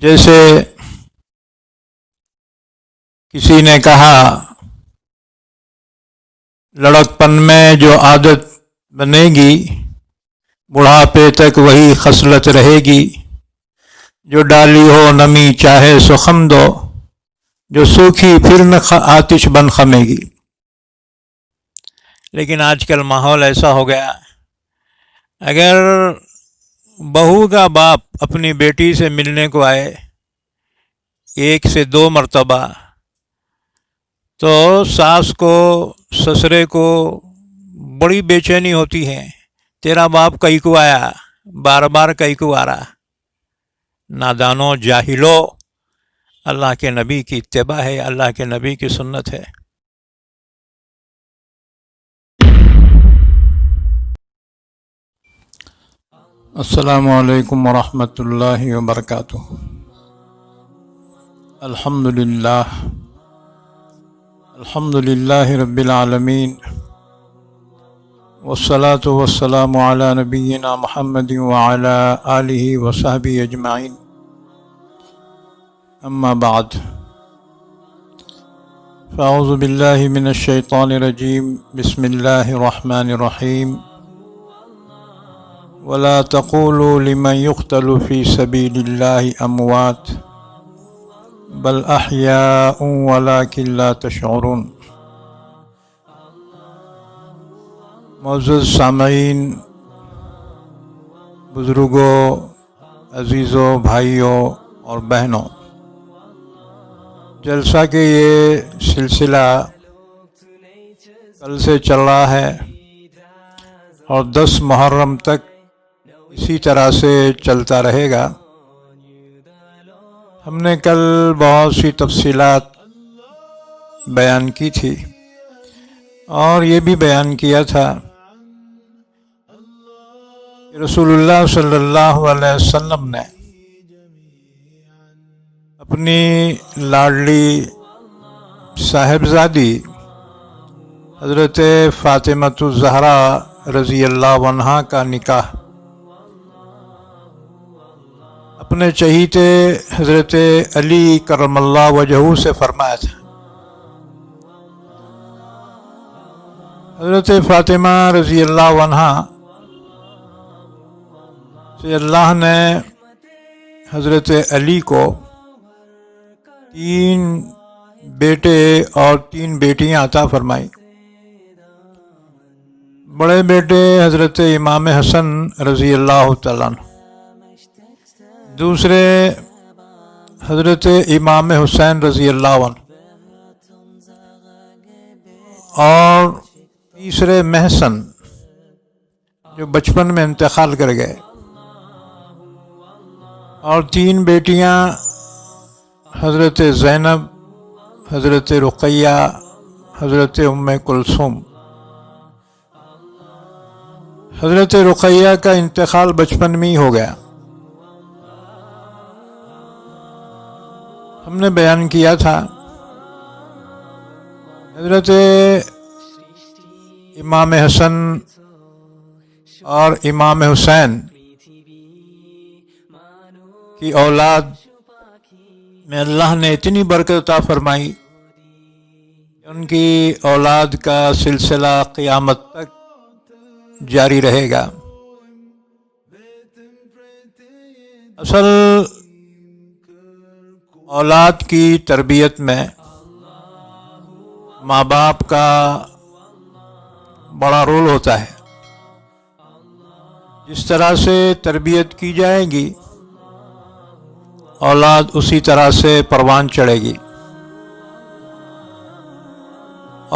جیسے کسی نے کہا لڑکپن میں جو عادت بنے گی بڑھاپے تک وہی خصلت رہے گی، جو ڈالی ہو نمی چاہے سو خم دو، جو سوکھی پھر نہ آتش بن خمے گی۔ لیکن آج کل ماحول ایسا ہو گیا، اگر بہو کا باپ اپنی بیٹی سے ملنے کو آئے 1 سے 2 مرتبہ تو ساس کو سسرے کو بڑی بے چینی ہوتی ہے، تیرا باپ کئی کو آیا، بار بار کئی کو آ رہا۔ نادانوں، جاہلوں، اللہ کے نبی کی اتباع ہے، اللہ کے نبی کی سنت ہے۔ السلام علیکم ورحمۃ اللہ وبرکاتہ۔ الحمدللہ رب العالمین، والصلاة والسلام علی نبینا محمد وعلی آلہ وصحبہ اجمعین، اما بعد، فاعوذ باللہ من الشیطان الرجیم، بسم اللہ الرحمن الرحیم، ولا تقولوا لمن يقتل في سبيل الله اموات بل احياء ولكن لا تشعرون۔ معزز سامعین، بزرگوں، عزیزوں، بھائیوں اور بہنوں، جلسہ کے یہ سلسلہ کل سے چل رہا ہے اور 10 محرم تک اسی طرح سے چلتا رہے گا۔ ہم نے کل بہت سی تفصیلات بیان کی تھی اور یہ بھی بیان کیا تھا کہ رسول اللہ صلی اللہ علیہ وسلم نے اپنی لاڈلی صاحبزادی حضرت فاطمۃ الزہرا رضی اللہ عنہا کا نکاح اپنے چہیتے حضرت علی کرم اللہ وجہہ سے فرمایا تھا۔ حضرت فاطمہ رضی اللہ عنہا سے اللہ نے حضرت علی کو 3 بیٹے اور 3 بیٹیاں عطا فرمائی۔ بڑے بیٹے حضرت امام حسن رضی اللہ تعالیٰ عنہ، دوسرے حضرت امام حسین رضی اللہ عنہ، اور تیسرے محسن جو بچپن میں انتقال کر گئے، اور 3 بیٹیاں حضرت زینب، حضرت رقیہ، حضرت ام کلثوم۔ حضرت رقیہ کا انتقال بچپن میں ہی ہو گیا۔ ہم نے بیان کیا تھا حضرت امام حسن اور امام حسین کی اولاد میں اللہ نے اتنی برکت عطا فرمائی کہ ان کی اولاد کا سلسلہ قیامت تک جاری رہے گا۔ اصل اولاد کی تربیت میں ماں باپ کا بڑا رول ہوتا ہے۔ جس طرح سے تربیت کی جائے گی اولاد اسی طرح سے پروان چڑھے گی،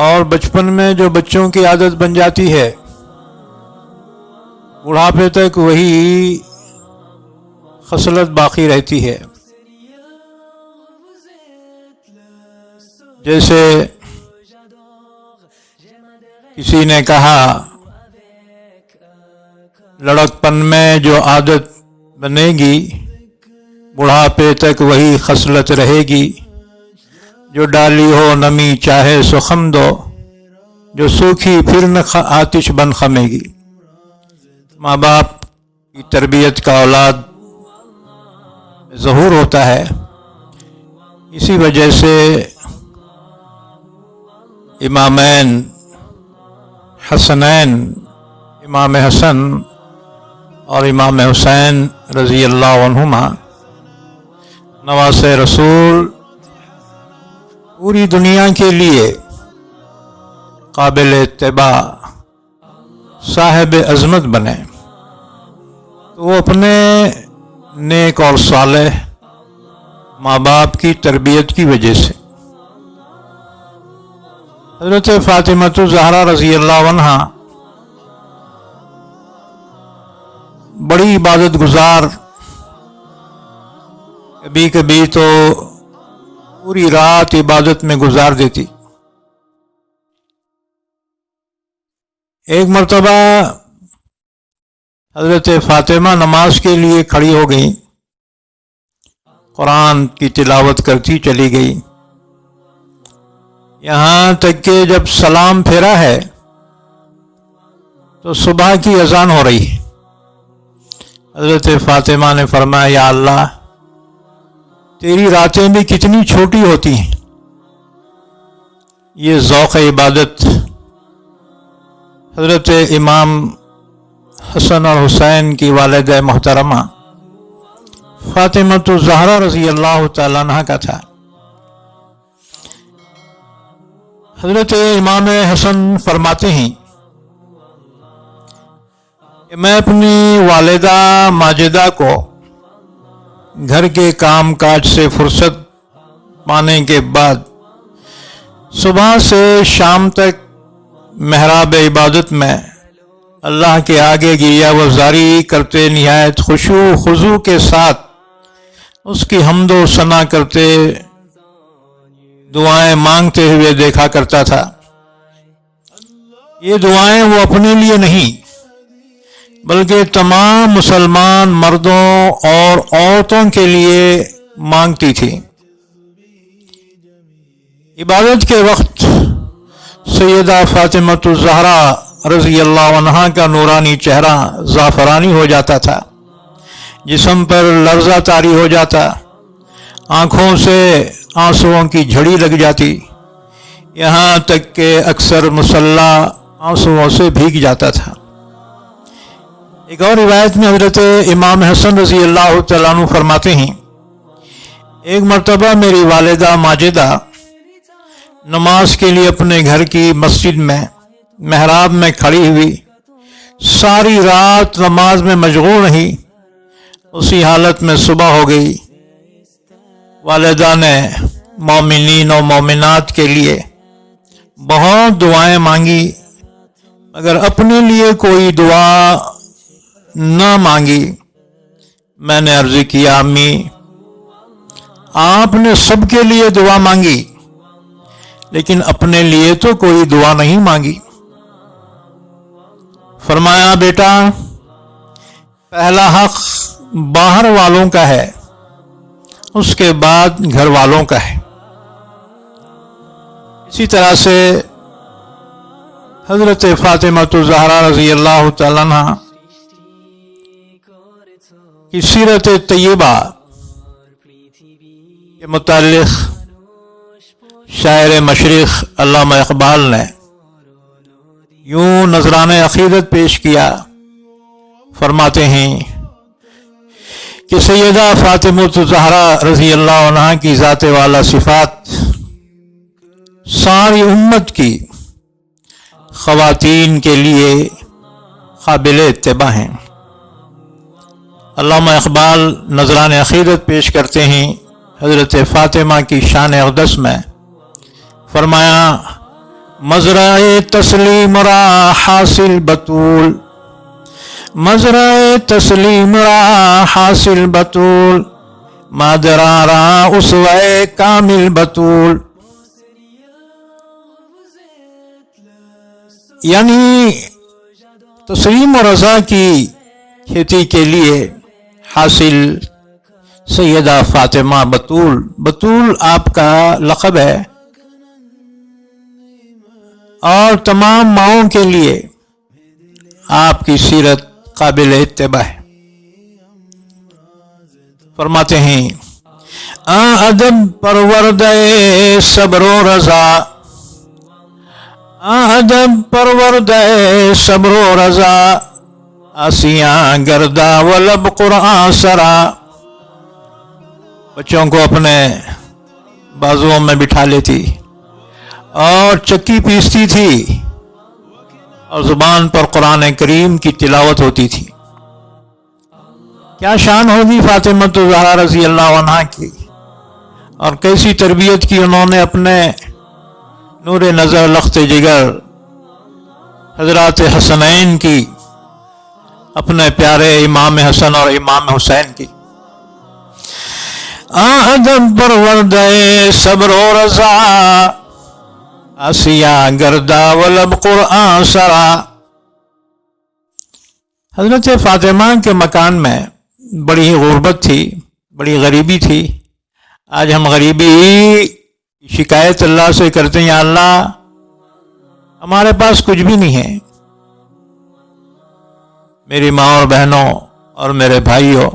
اور بچپن میں جو بچوں کی عادت بن جاتی ہے بڑھاپے تک وہی خصلت باقی رہتی ہے۔ جیسے کسی نے کہا لڑکپن میں جو عادت بنے گی بڑھاپے تک وہی خصلت رہے گی، جو ڈالی ہو نمی چاہے سو خم دو، جو سوکھی پھر نہ آتش بن خمے گی۔ ماں باپ کی تربیت کا اولاد ظہور ہوتا ہے. اسی وجہ سے امامین حسنین، امام حسن اور امام حسین رضی اللہ عنہما نواسے رسول پوری دنیا کے لیے قابل اتباع صاحب عظمت بنے. تو وہ اپنے نیک اور صالح ماں باپ کی تربیت کی وجہ سے حضرت فاطمہ الزہرا رضی اللہ عنہا بڑی عبادت گزار، کبھی کبھی تو پوری رات عبادت میں گزار دیتی. ایک مرتبہ حضرت فاطمہ نماز کے لیے کھڑی ہو گئی، قرآن کی تلاوت کرتی چلی گئی، یہاں تک کہ جب سلام پھیرا ہے تو صبح کی اذان ہو رہی ہے. حضرت فاطمہ نے فرمایا، یا اللہ، تیری راتیں بھی کتنی چھوٹی ہوتی ہیں. یہ ذوق عبادت حضرت امام حسن اور حسین کی والدہ محترمہ فاطمہ الزہرا رضی اللہ تعالیٰ عنہ کا تھا. حضرت امام حسن فرماتے ہیں کہ میں اپنی والدہ ماجدہ کو گھر کے کام کاج سے فرصت پانے کے بعد صبح سے شام تک محراب عبادت میں اللہ کے آگے گریہ وزاری کرتے نہایت خشوع و خضوع کے ساتھ اس کی حمد و ثنا کرتے دعائیں مانگتے ہوئے دیکھا کرتا تھا. یہ دعائیں وہ اپنے لیے نہیں بلکہ تمام مسلمان مردوں اور عورتوں کے لیے مانگتی تھی. عبادت کے وقت سیدہ فاطمہ الزہرا رضی اللہ عنہا کا نورانی چہرہ زعفرانی ہو جاتا تھا، جسم پر لرزہ طاری ہو جاتا، آنکھوں سے آنسوؤں کی جھڑی لگ جاتی، یہاں تک کہ اکثر مصلی آنسوؤں سے بھیگ جاتا تھا. ایک اور روایت میں حضرت امام حسن رضی اللہ تعالیٰ عنہ فرماتے ہیں، ایک مرتبہ میری والدہ ماجدہ نماز کے لیے اپنے گھر کی مسجد میں محراب میں کھڑی ہوئی، ساری رات نماز میں مشغول رہی. اسی حالت میں صبح ہو گئی. والدہ نے مومنین و مومنات کے لیے بہت دعائیں مانگی، مگر اپنے لیے کوئی دعا نہ مانگی. میں نے عرض کیا، امی، آپ نے سب کے لیے دعا مانگی لیکن اپنے لیے تو کوئی دعا نہیں مانگی. فرمایا، بیٹا، پہلا حق باہر والوں کا ہے، اس کے بعد گھر والوں کا ہے. اسی طرح سے حضرت فاطمہ الزہرا رضی اللہ تعالیٰ عنہ کی سیرت طیبہ کے متعلق شاعر مشرق علامہ اقبال نے یوں نذران عقیدت پیش کیا. فرماتے ہیں کہ سیدہ فاطمہ الزہرا رضی اللہ عنہا کی ذات والا صفات ساری امت کی خواتین کے لیے قابل اتباع ہیں. علامہ اقبال نذران عقیدت پیش کرتے ہیں حضرت فاطمہ کی شان اقدس میں. فرمایا، مزرع تسلیم را حاصل بطول، مزرع تسلیم را حاصل بطول، مادرا را اسوہ کامل بطول. یعنی تسلیم و رضا کی کھیتی کے لیے حاصل سیدہ فاطمہ بطول. بطول آپ کا لقب ہے اور تمام ماؤں کے لیے آپ کی سیرت قابل اتباع ہے. فرماتے ہیں ادب پروردہ صبر و رضا، ادب پروردہ صبر و رضا، آسیاں گردا ولب قرآن سرا. بچوں کو اپنے بازوؤں میں بٹھا لیتی اور چکی پیستی تھی اور زبان پر قرآن کریم کی تلاوت ہوتی تھی. کیا شان ہوگی فاطمہ الزہرا رضی اللہ عنہا کی، اور کیسی تربیت کی انہوں نے اپنے نور نظر لخت جگر حضرات حسنین کی، اپنے پیارے امام حسن اور امام حسین کی. ادب پروردہ صبر و رضا، آسیاں گردا ولب قرآن سرا. حضرت فاطمہ کے مکان میں بڑی ہی غربت تھی، بڑی غریبی تھی. آج ہم غریبی کی شکایت اللہ سے کرتے ہیں، یا اللہ ہمارے پاس کچھ بھی نہیں ہے. میری ماں اور بہنوں اور میرے بھائیوں،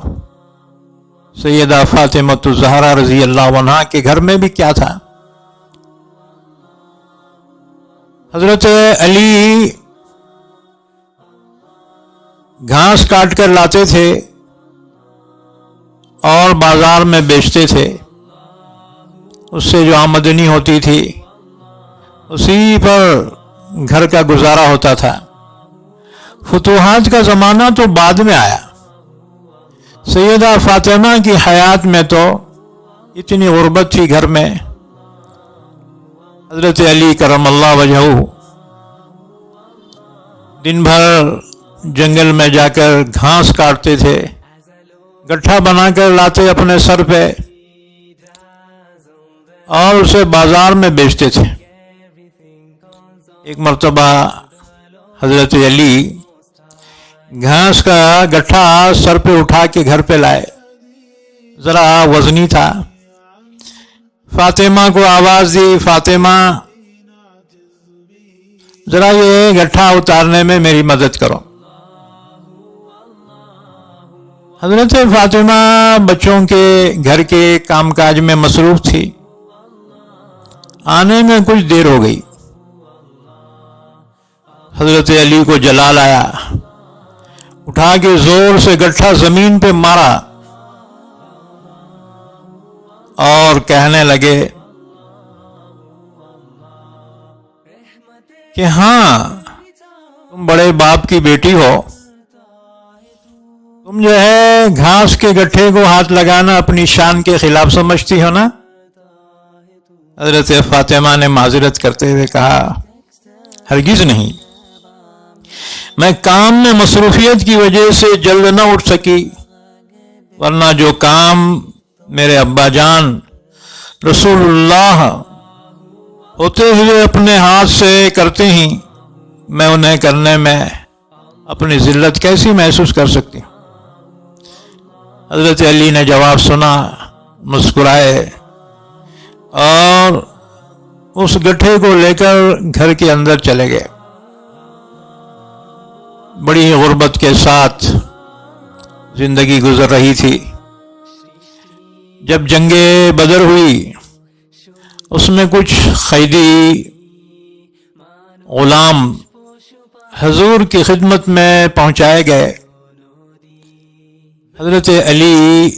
سیدہ فاطمہ الزہرا رضی اللہ عنہا کے گھر میں بھی کیا تھا. حضرت علی گھاس کاٹ کر لاتے تھے اور بازار میں بیچتے تھے. اس سے جو آمدنی ہوتی تھی اسی پر گھر کا گزارا ہوتا تھا. فتوحات کا زمانہ تو بعد میں آیا. سیدہ فاطمہ کی حیات میں تو اتنی غربت تھی گھر میں. حضرت علی کرم اللہ وجہہ دن بھر جنگل میں جا کر گھاس کاٹتے تھے، گٹھا بنا کر لاتے اپنے سر پہ اور اسے بازار میں بیچتے تھے. ایک مرتبہ حضرت علی گھاس کا گٹھا سر پہ اٹھا کے گھر پہ لائے، ذرا وزنی تھا. فاطمہ کو آواز دی، فاطمہ ذرا یہ گٹھا اتارنے میں میری مدد کرو. حضرت فاطمہ بچوں کے گھر کے کام کاج میں مصروف تھی. آنے میں کچھ دیر ہو گئی. حضرت علی کو جلال آیا، اٹھا کے زور سے گٹھا زمین پہ مارا اور کہنے لگے کہ ہاں تم بڑے باپ کی بیٹی ہو، تم جو ہے گھاس کے گٹھے کو ہاتھ لگانا اپنی شان کے خلاف سمجھتی ہو نا. حضرت فاطمہ نے معذرت کرتے ہوئے کہا ہرگز نہیں، میں کام میں مصروفیت کی وجہ سے جلد نہ اٹھ سکی، ورنہ جو کام میرے ابا جان رسول اللہ ہوتے ہوئے اپنے ہاتھ سے کرتے ہیں، میں انہیں کرنے میں اپنی ذلت کیسی محسوس کر سکتی ہوں. حضرت علی نے جواب سنا، مسکرائے اور اس گٹھے کو لے کر گھر کے اندر چلے گئے. بڑی غربت کے ساتھ زندگی گزر رہی تھی. جب جنگ بدر ہوئی اس میں کچھ قیدی غلام حضور کی خدمت میں پہنچائے گئے. حضرت علی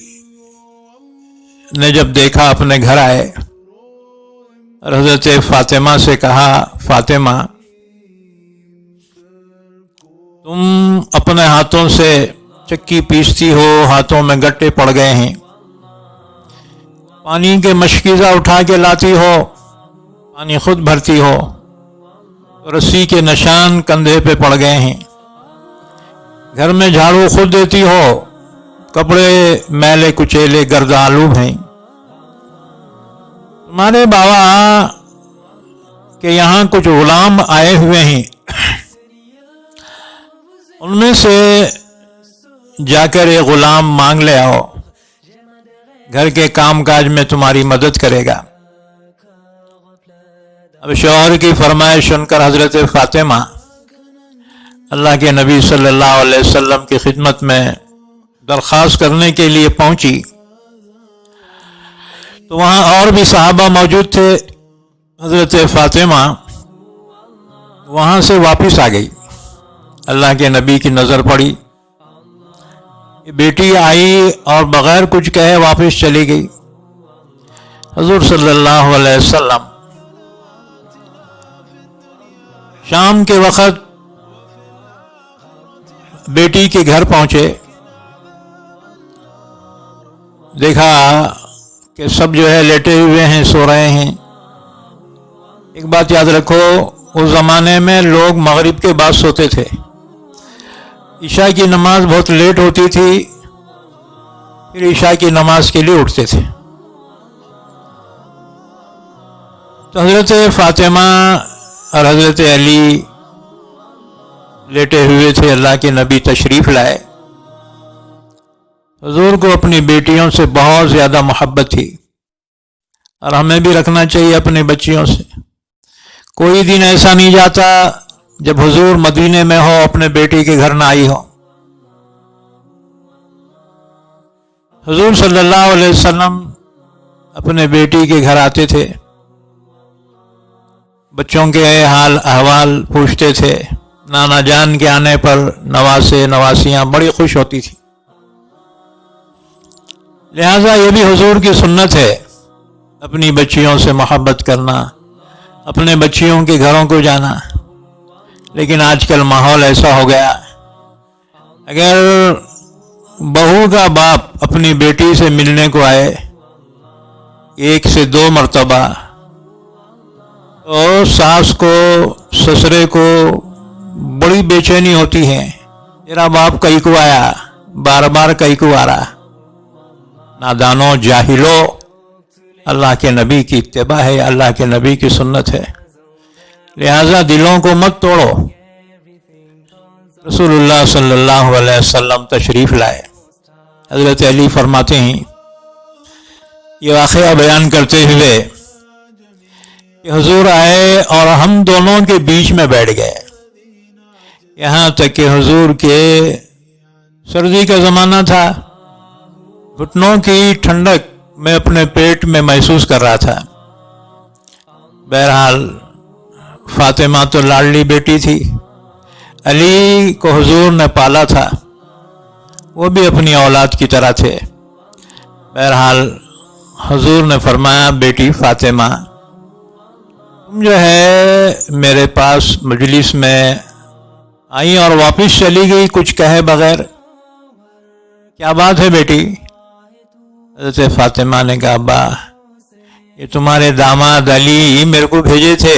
نے جب دیکھا اپنے گھر آئے اور حضرت فاطمہ سے کہا فاطمہ تم اپنے ہاتھوں سے چکی پیستی ہو، ہاتھوں میں گٹے پڑ گئے ہیں، پانی کے مشکیزہ اٹھا کے لاتی ہو، پانی خود بھرتی ہو، رسی کے نشان کندھے پہ پڑ گئے ہیں، گھر میں جھاڑو خود دیتی ہو، کپڑے میلے کچیلے گرد آلود ہیں. تمہارے بابا کہ یہاں کچھ غلام آئے ہوئے ہیں، ان میں سے جا کر ایک غلام مانگ لے آؤ، گھر کے کام کاج میں تمہاری مدد کرے گا. اب شوہر کی فرمائش سن کر حضرت فاطمہ اللہ کے نبی صلی اللہ علیہ وسلم کی خدمت میں درخواست کرنے کے لیے پہنچی. تو وہاں اور بھی صحابہ موجود تھے. حضرت فاطمہ وہاں سے واپس آ گئی. اللہ کے نبی کی نظر پڑی، بیٹی آئی اور بغیر کچھ کہے واپس چلی گئی. حضور صلی اللہ علیہ وسلم شام کے وقت بیٹی کے گھر پہنچے. دیکھا کہ سب جو ہے لیٹے ہوئے ہیں، سو رہے ہیں. ایک بات یاد رکھو، اس زمانے میں لوگ مغرب کے بعد سوتے تھے. عشاء کی نماز بہت لیٹ ہوتی تھی، پھر عشاء کی نماز کے لیے اٹھتے تھے. تو حضرت فاطمہ اور حضرت علی لیٹے ہوئے تھے. اللہ کے نبی تشریف لائے. حضور کو اپنی بیٹیوں سے بہت زیادہ محبت تھی، اور ہمیں بھی رکھنا چاہیے اپنی بچیوں سے. کوئی دن ایسا نہیں جاتا جب حضور مدینے میں ہو، اپنے بیٹی کے گھر نہ آئی ہو. حضور صلی اللہ علیہ وسلم اپنے بیٹی کے گھر آتے تھے، بچوں کے حال احوال پوچھتے تھے. نانا جان کے آنے پر نواسے نواسیاں بڑی خوش ہوتی تھی. لہذا یہ بھی حضور کی سنت ہے، اپنی بچیوں سے محبت کرنا، اپنے بچیوں کے گھروں کو جانا. لیکن آج کل ماحول ایسا ہو گیا، اگر بہو کا باپ اپنی بیٹی سے ملنے کو آئے 1 سے 2 مرتبہ، تو ساس کو سسرے کو بڑی بے چینی ہوتی ہے. تیرا باپ کئی کو آیا، بار بار کئی کو آ رہا. نادانوں، جاہلوں، اللہ کے نبی کی اتباع ہے، اللہ کے نبی کی سنت ہے. لہذا دلوں کو مت توڑو. رسول اللہ صلی اللہ علیہ وسلم تشریف لائے. حضرت علی فرماتے ہیں، یہ واقعہ بیان کرتے ہوئے کہ حضور آئے اور ہم دونوں کے بیچ میں بیٹھ گئے. یہاں تک کہ حضور کے سردی کا زمانہ تھا، گھٹنوں کی ٹھنڈک میں اپنے پیٹ میں محسوس کر رہا تھا. بہرحال فاطمہ تو لاڈلی بیٹی تھی، علی کو حضور نے پالا تھا، وہ بھی اپنی اولاد کی طرح تھے. بہرحال حضور نے فرمایا، بیٹی فاطمہ تم جو ہے میرے پاس مجلس میں آئی اور واپس چلی گئی کچھ کہے بغیر، کیا بات ہے بیٹی؟ حضرت فاطمہ نے کہا، ابا یہ تمہارے داماد علی میرے کو بھیجے تھے.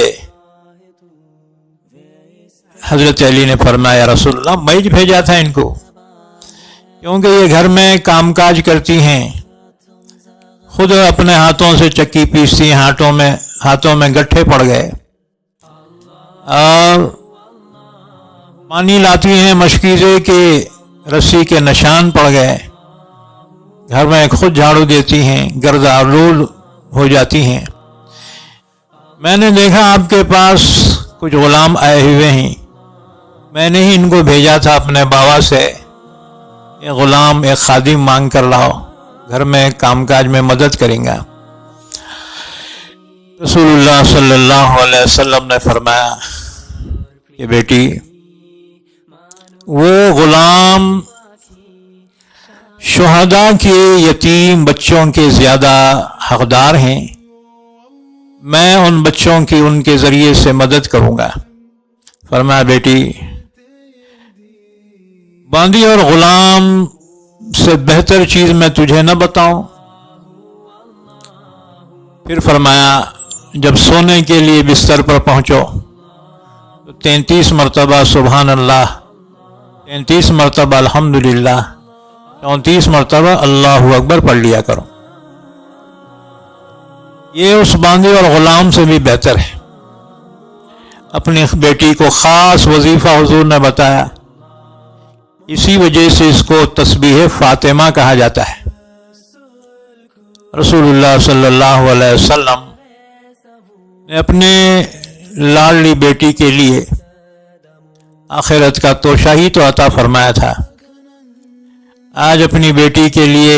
حضرت علی نے فرمایا، رسول اللہ میں ہی بھیجا تھا ان کو، کیونکہ یہ گھر میں کام کاج کرتی ہیں، خود اپنے ہاتھوں سے چکی پیستی ہیں، ہاتھوں میں گٹھے پڑ گئے، اور پانی لاتی ہیں مشکیزے کے رسی کے نشان پڑ گئے. گھر میں خود جھاڑو دیتی ہیں، گرد آلود ہو جاتی ہیں. میں نے دیکھا آپ کے پاس کچھ غلام آئے ہوئے ہیں، میں نے ہی ان کو بھیجا تھا اپنے بابا سے، یہ غلام ایک خادم مانگ کر لاؤ، گھر میں کام کاج میں مدد کریں گا. رسول اللہ صلی اللہ علیہ وسلم نے فرمایا کہ بیٹی وہ غلام شہداء کے یتیم بچوں کے زیادہ حقدار ہیں، میں ان بچوں کی ان کے ذریعے سے مدد کروں گا. فرمایا، بیٹی باندی اور غلام سے بہتر چیز میں تجھے نہ بتاؤں؟ پھر فرمایا، جب سونے کے لیے بستر پر پہنچو تو 33 مرتبہ سبحان اللہ، 33 مرتبہ الحمدللہ، 34 مرتبہ اللہ اکبر پڑھ لیا کرو. یہ اس باندی اور غلام سے بھی بہتر ہے. اپنی بیٹی کو خاص وظیفہ حضور نے بتایا، اسی وجہ سے اس کو تسبیح فاطمہ کہا جاتا ہے. رسول اللہ صلی اللہ علیہ وسلم نے اپنے لاڈلی بیٹی کے لیے آخرت کا توشہ ہی تو عطا فرمایا تھا. آج اپنی بیٹی کے لیے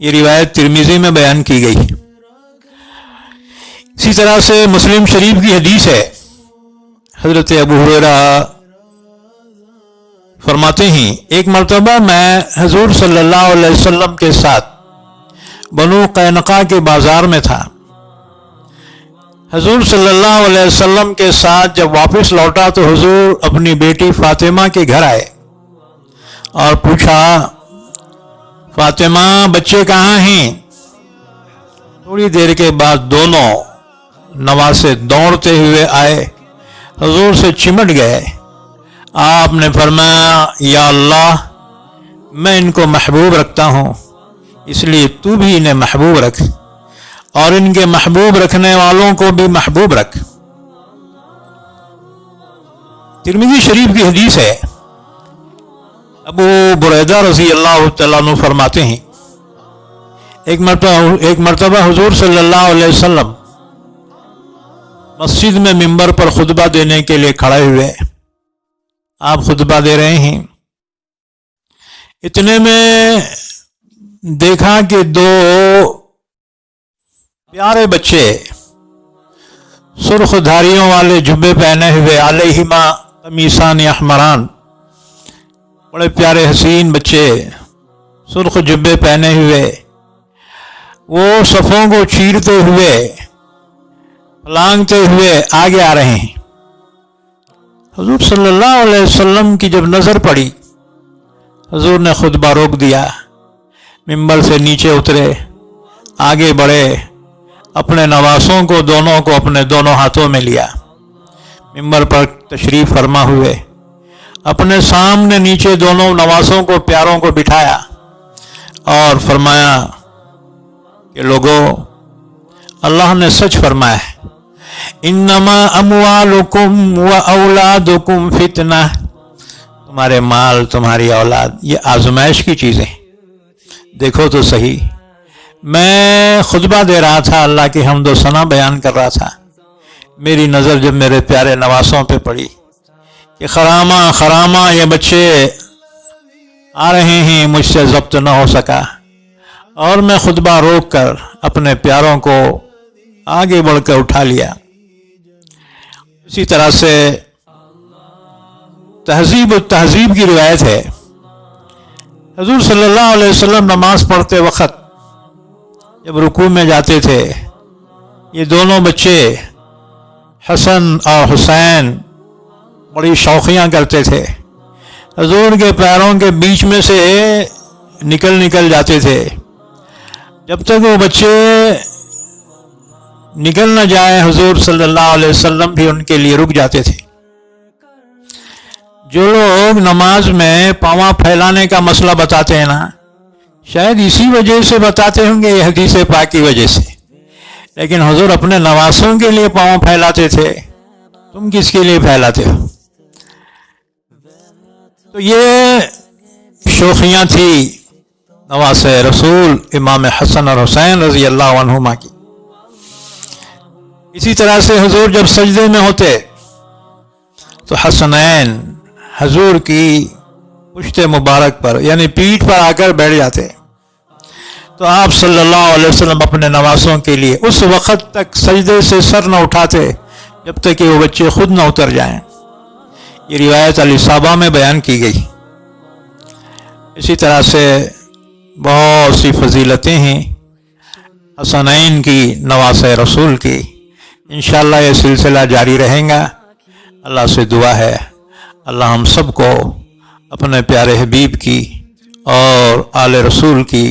یہ روایت ترمذی میں بیان کی گئی۔ اسی طرح سے مسلم شریف کی حدیث ہے، حضرت ابو ہریرہ فرماتے ہیں ایک مرتبہ میں حضور صلی اللہ علیہ وسلم کے ساتھ بنو قینقاع کے بازار میں تھا۔ حضور صلی اللہ علیہ وسلم کے ساتھ جب واپس لوٹا تو حضور اپنی بیٹی فاطمہ کے گھر آئے اور پوچھا، فاطمہ بچے کہاں ہیں؟ تھوڑی دیر کے بعد دونوں نواسے دوڑتے ہوئے آئے، حضور سے چمٹ گئے۔ آپ نے فرمایا، یا اللہ میں ان کو محبوب رکھتا ہوں، اس لیے تو بھی انہیں محبوب رکھ اور ان کے محبوب رکھنے والوں کو بھی محبوب رکھ۔ ترمذی شریف کی حدیث ہے، ابو بریدہ رضی اللہ تعالیٰ عنہ فرماتے ہیں ایک مرتبہ حضور صلی اللہ علیہ وسلم مسجد میں منبر پر خطبہ دینے کے لیے کھڑے ہوئے، آپ خطبہ دے رہے ہیں، اتنے میں دیکھا کہ دو پیارے بچے سرخ دھاریوں والے جبے پہنے ہوئے، علیہما قمیصان احمران، بڑے پیارے حسین بچے سرخ جبے پہنے ہوئے، وہ صفوں کو چیرتے ہوئے لانگتے ہوئے آگے آ رہے ہیں۔ حضور صلی اللہ علیہ وسلم کی جب نظر پڑی، حضور نے خطبہ روک دیا، منبر سے نیچے اترے، آگے بڑھے، اپنے نواسوں کو دونوں کو اپنے دونوں ہاتھوں میں لیا، منبر پر تشریف فرما ہوئے، اپنے سامنے نیچے دونوں نواسوں کو پیاروں کو بٹھایا اور فرمایا کہ لوگوں، اللہ نے سچ فرمایا ہے، انما اموالکم و اولادکم فتنہ، تمہارے مال تمہاری اولاد یہ آزمائش کی چیزیں۔ دیکھو تو صحیح، میں خطبہ دے رہا تھا، اللہ کی حمد و ثنا بیان کر رہا تھا، میری نظر جب میرے پیارے نواسوں پہ پڑی کہ خرامہ یہ بچے آ رہے ہیں، مجھ سے ضبط نہ ہو سکا اور میں خطبہ روک کر اپنے پیاروں کو آگے بڑھ کر اٹھا لیا۔ اسی طرح سے تہذیب کی روایت ہے، حضور صلی اللہ علیہ وسلم نماز پڑھتے وقت جب رکوع میں جاتے تھے، یہ دونوں بچے حسن اور حسین بڑی شوخیاں کرتے تھے، حضور کے پیروں کے بیچ میں سے نکل جاتے تھے، جب تک وہ بچے نکل نہ جائے حضور صلی اللہ علیہ وسلم بھی ان کے لیے رک جاتے تھے۔ جو لوگ نماز میں پاواں پھیلانے کا مسئلہ بتاتے ہیں نا، شاید اسی وجہ سے بتاتے ہوں گے، یہ حدیث پاک کی وجہ سے، لیکن حضور اپنے نواسوں کے لیے پاؤں پھیلاتے تھے، تم کس کے لیے پھیلاتے ہو؟ تو یہ شوخیاں تھی نواس رسول امام حسن اور حسین رضی اللہ عنہما کی۔ اسی طرح سے حضور جب سجدے میں ہوتے تو حسنین حضور کی پشت مبارک پر یعنی پیٹھ پر آ کر بیٹھ جاتے، تو آپ صلی اللہ علیہ وسلم اپنے نواسوں کے لیے اس وقت تک سجدے سے سر نہ اٹھاتے جب تک کہ وہ بچے خود نہ اتر جائیں۔ یہ روایت الاصابہ میں بیان کی گئی۔ اسی طرح سے بہت سی فضیلتیں ہیں حسنین کی، نواس رسول کی۔ انشاءاللہ یہ سلسلہ جاری رہے گا۔ اللہ سے دعا ہے اللہ ہم سب کو اپنے پیارے حبیب کی اور آل رسول کی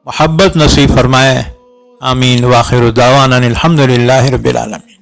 محبت نصیب فرمائے۔ آمین۔ وآخر دعوانا الحمدللہ رب العالمین۔